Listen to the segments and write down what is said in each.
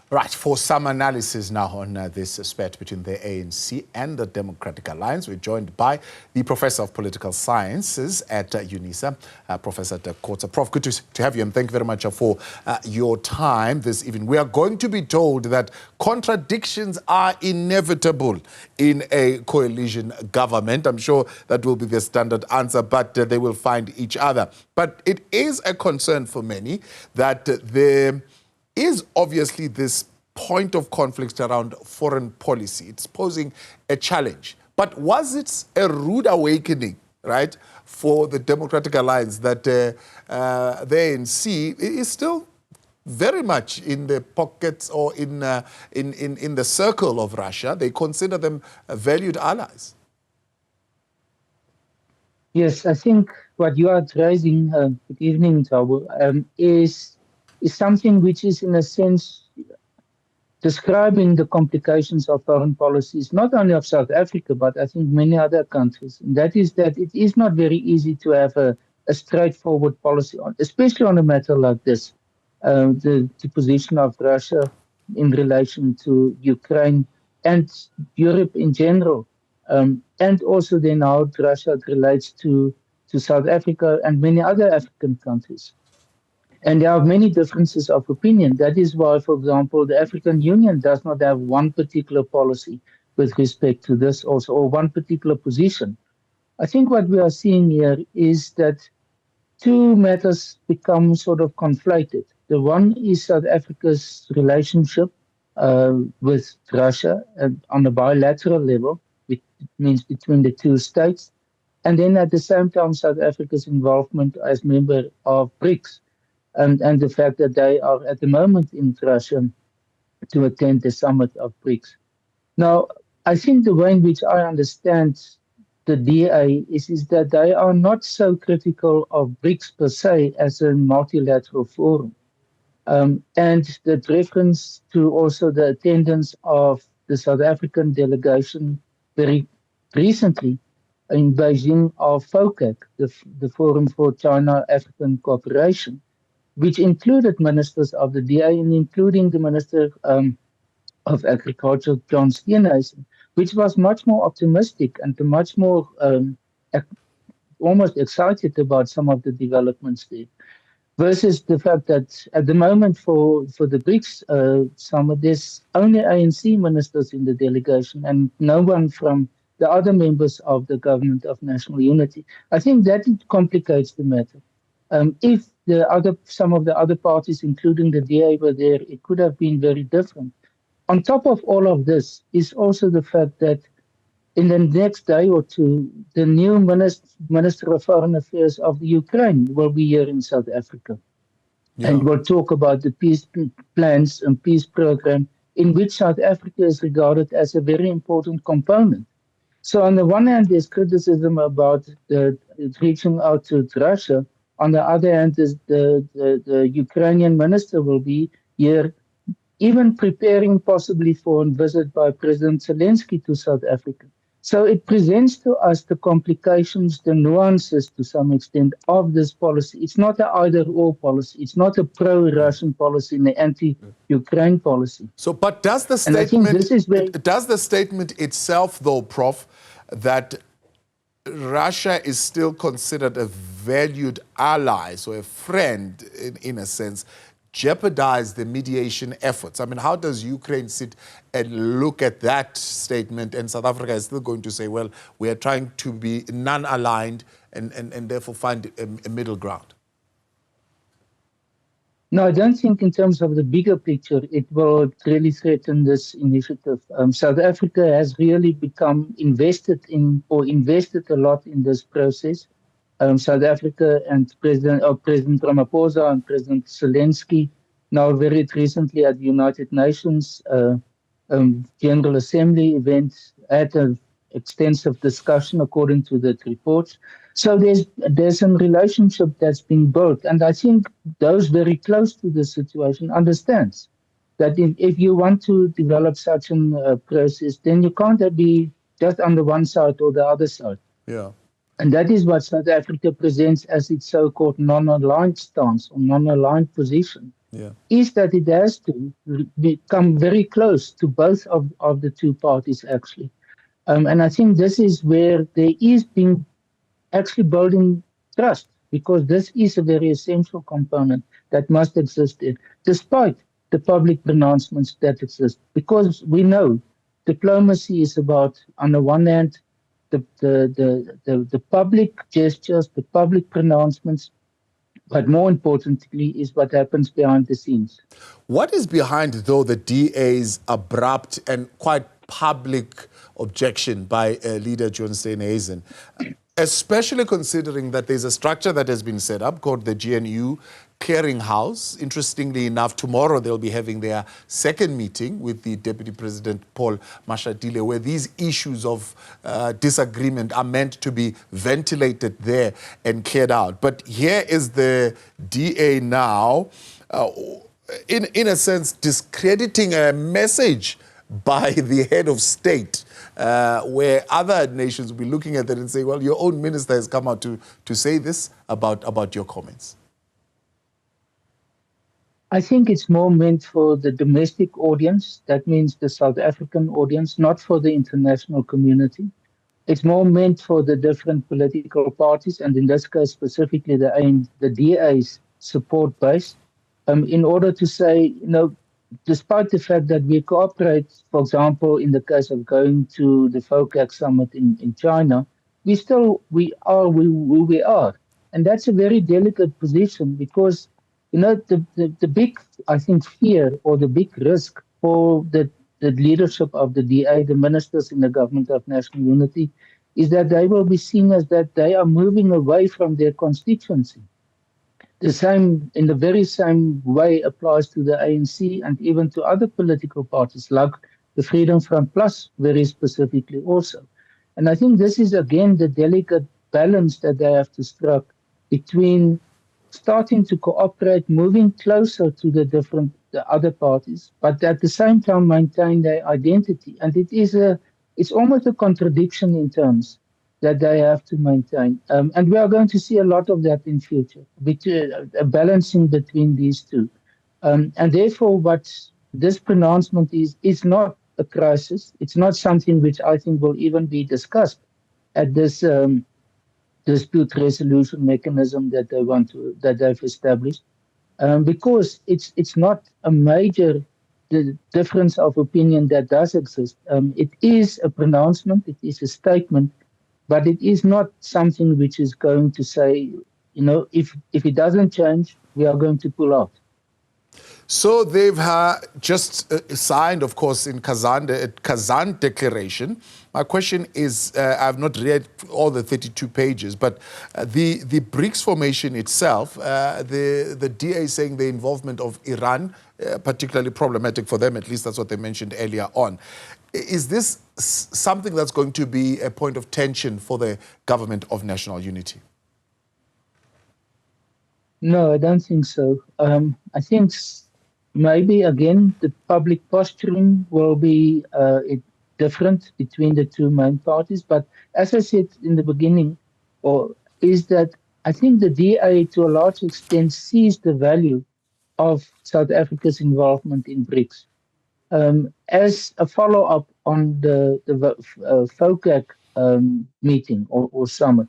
Right, for some analysis now on this spat between the ANC and the Democratic Alliance, we're joined by the Professor of Political Sciences at Unisa, Professor Dirk Kotzé. Prof, good to have you, and thank you very much for your time this evening. We are going to be told that contradictions are inevitable in a coalition government. I'm sure that will be the standard answer, but they will find each other. But it is a concern for many that there is obviously this point of conflict around foreign policy. It's posing a challenge. But was it a rude awakening, right, for the Democratic Alliance that the ANC is still very much in the pockets or in the circle of Russia? They consider them valued allies. Yes, I think what you are raising, good evening, Thabo, is something which is, in a sense, describing the complications of foreign policies, not only of South Africa, but I think many other countries. And that is that it is not very easy to have a straightforward policy, especially on a matter like this, the position of Russia in relation to Ukraine and Europe in general, and also then how Russia relates to South Africa and many other African countries. And there are many differences of opinion. That is why, for example, the African Union does not have one particular policy with respect to this also, or one particular position. I think what we are seeing here is that two matters become sort of conflated. The one is South Africa's relationship with Russia on a bilateral level, which means between the two states. And then at the same time, South Africa's involvement as member of BRICS. And the fact that they are at the moment in Russia to attend the summit of BRICS. Now, I think the way in which I understand the DA is that they are not so critical of BRICS per se as a multilateral forum. And that reference to also the attendance of the South African delegation very recently in Beijing of FOCAC, the Forum for China-African Cooperation, which included ministers of the DA and including the Minister of Agriculture, John Steenhuisen, which was much more optimistic and much more almost excited about some of the developments there. Versus the fact that at the moment for the BRICS summit, there's only ANC ministers in the delegation and no one from the other members of the Government of National Unity. I think that complicates the matter. If some of the other parties, including the DA, were there, it could have been very different. On top of all of this is also the fact that in the next day or two, the new Minister of Foreign Affairs of the Ukraine will be here in South Africa. Yeah. And will talk about the peace plans and peace program in which South Africa is regarded as a very important component. So on the one hand, there's criticism about reaching out to Russia. On the other hand, the Ukrainian minister will be here, even preparing possibly for a visit by President Zelensky to South Africa. So it presents to us the complications, the nuances to some extent of this policy. It's not an either-or policy. It's not a pro-Russian policy and an anti-Ukraine policy. So, but does the statement itself, though, Prof, that Russia is still considered a valued ally, so a friend in a sense, jeopardize the mediation efforts? I mean, how does Ukraine sit and look at that statement, and South Africa is still going to say, well, we are trying to be non-aligned and therefore find a middle ground? No, I don't think in terms of the bigger picture, it will really threaten this initiative. South Africa has really become invested a lot in this process. South Africa and President Ramaphosa and President Zelensky, now very recently at the United Nations General Assembly event, had an extensive discussion according to the reports. So there's a relationship that's been built, and I think those very close to the situation understands that if you want to develop such a process, then you can't be just on the one side or the other side. Yeah. And that is what South Africa presents as its so-called non-aligned stance or non-aligned position. is that it has to become very close to both of the two parties, actually. And I think this is where there is being actually building trust, because this is a very essential component that must exist there, despite the public pronouncements that exist. Because we know diplomacy is about, on the one hand, the public gestures, the public pronouncements, but more importantly is what happens behind the scenes. What is behind, though, the DA's abrupt and quite public objection by leader John Steenhuisen, especially considering that there's a structure that has been set up called the GNU Clearinghouse? Interestingly enough, tomorrow they'll be having their second meeting with the Deputy President Paul Mashatile, where these issues of disagreement are meant to be ventilated there and cleared out. But here is the DA now, in a sense, discrediting a message by the head of state, where other nations will be looking at that and say, well, your own minister has come out to say this about your comments. I think it's more meant for the domestic audience. That means the South African audience, not for the international community. It's more meant for the different political parties, and in this case specifically the DA's support base, in order to say, despite the fact that we cooperate, for example, in the case of going to the FOCAC summit in China, we are who we are. And that's a very delicate position, because the big, I think, fear or the big risk for the leadership of the DA, the ministers in the Government of National Unity, is that they will be seen as that they are moving away from their constituency. In the very same way applies to the ANC and even to other political parties like the Freedom Front Plus, very specifically also. And I think this is again the delicate balance that they have to strike between starting to cooperate, moving closer to the other parties, but at the same time maintain their identity. And it's almost a contradiction in terms that they have to maintain. And we are going to see a lot of that in future, a balancing between these two. And therefore, what this pronouncement is not a crisis. It's not something which I think will even be discussed at this dispute resolution mechanism that they've established, because it's not a major difference of opinion that does exist. It is a pronouncement, it is a statement, but it is not something which is going to say, if it doesn't change, we are going to pull out. So they've just signed, of course, in Kazan, the Kazan Declaration. My question is, I've not read all the 32 pages, but the BRICS formation itself, the DA saying the involvement of Iran, particularly problematic for them, at least that's what they mentioned earlier on. Is this something that's going to be a point of tension for the Government of National Unity? No, I don't think so. I think maybe, again, the public posturing will be different between the two main parties. But as I said in the beginning, is that I think the DA, to a large extent, sees the value of South Africa's involvement in BRICS. As a follow-up on the FOCAC meeting or summit.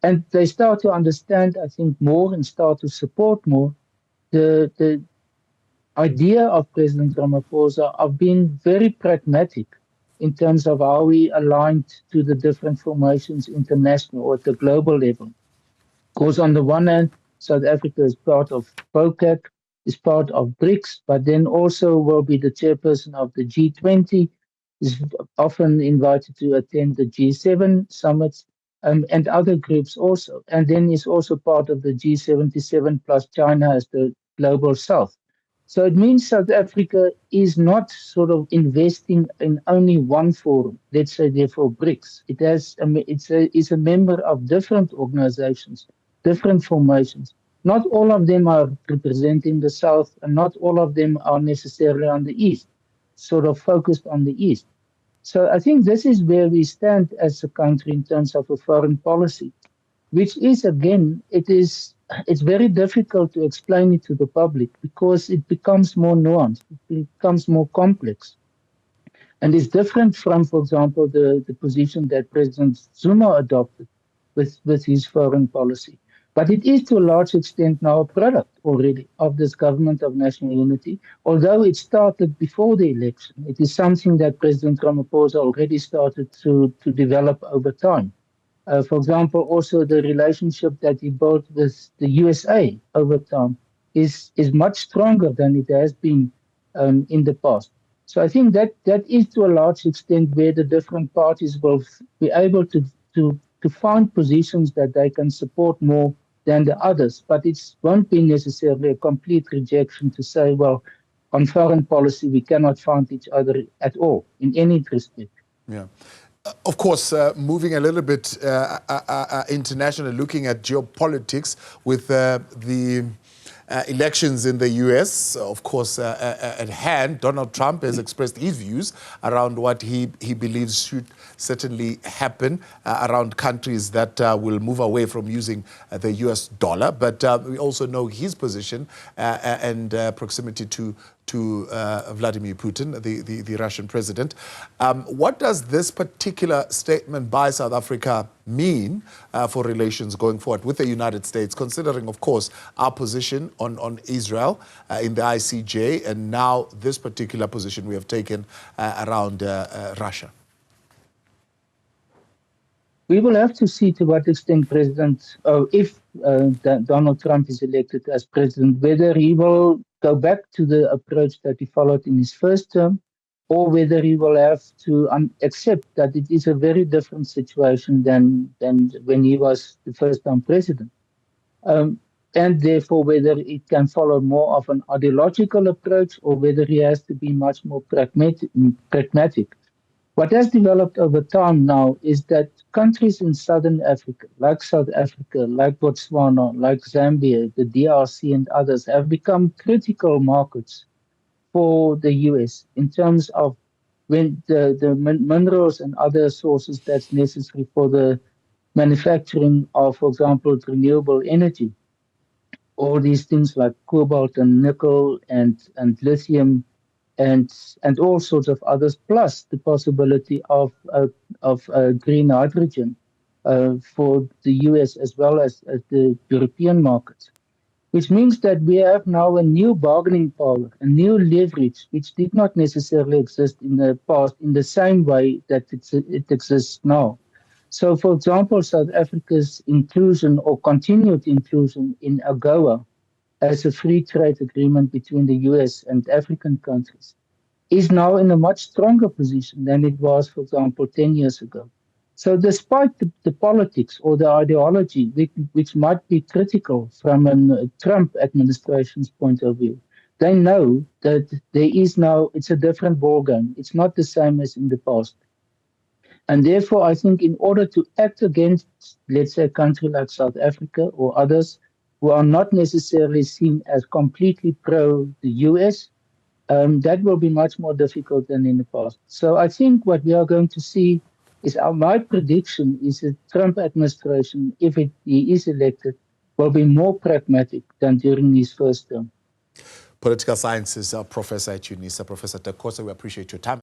And they start to understand, I think, more and start to support more the idea of President Ramaphosa of being very pragmatic in terms of how we aligned to the different formations international or at the global level. Because on the one hand, South Africa is part of FOCAC, is part of BRICS, but then also will be the chairperson of the G20, is often invited to attend the G7 summits, and other groups also. And then is also part of the G77 plus China as the global south. So it means South Africa is not sort of investing in only one forum, let's say therefore BRICS. It's a member of different organizations, different formations. Not all of them are representing the South, and not all of them are necessarily on the East, sort of focused on the East. So I think this is where we stand as a country in terms of a foreign policy, which is, again, it is it's very difficult to explain it to the public because it becomes more nuanced, it becomes more complex. And it's different from, for example, the position that President Zuma adopted with his foreign policy. But it is to a large extent now a product already of this government of national unity, although it started before the election. It is something that President Ramaphosa already started to develop over time. For example, also the relationship that he built with the USA over time is much stronger than it has been in the past. So I think that is to a large extent where the different parties will be able to find positions that they can support more than the others. But it won't be necessarily a complete rejection to say, well, on foreign policy, we cannot find each other at all in any respect. Yeah. Of course, moving a little bit internationally, looking at geopolitics with the elections in the US, of course, at hand, Donald Trump has expressed his views around what he believes should certainly happen around countries that will move away from using the US dollar. But we also know his position and proximity to Vladimir Putin, the Russian president. What does this particular statement by South Africa mean for relations going forward with the United States, considering, of course, our position on Israel in the ICJ and now this particular position we have taken around Russia? We will have to see to what extent if Donald Trump is elected as president, whether he will go back to the approach that he followed in his first term, or whether he will have to accept that it is a very different situation than when he was the first-time president. And therefore, whether it can follow more of an ideological approach or whether he has to be much more pragmatic. What has developed over time now is that countries in Southern Africa, like South Africa, like Botswana, like Zambia, the DRC and others, have become critical markets for the US in terms of when the minerals and other sources that's necessary for the manufacturing of, for example, renewable energy. All these things like cobalt and nickel and lithium and all sorts of others, plus the possibility of green hydrogen for the US as well as the European markets, which means that we have now a new bargaining power, a new leverage, which did not necessarily exist in the past in the same way that it exists now. So, for example, South Africa's inclusion or continued inclusion in AGOA as a free trade agreement between the US and African countries is now in a much stronger position than it was, for example, 10 years ago. So despite the politics or the ideology, which might be critical from a Trump administration's point of view, they know that there is now, it's a different ballgame. It's not the same as in the past. And therefore, I think in order to act against, let's say, a country like South Africa or others who are not necessarily seen as completely pro the US, that will be much more difficult than in the past. So I think what we are going to see is my prediction is that the Trump administration, if he is elected, will be more pragmatic than during his first term. Political sciences professor at Unisa, Professor Dirk Kotzé, we appreciate your time.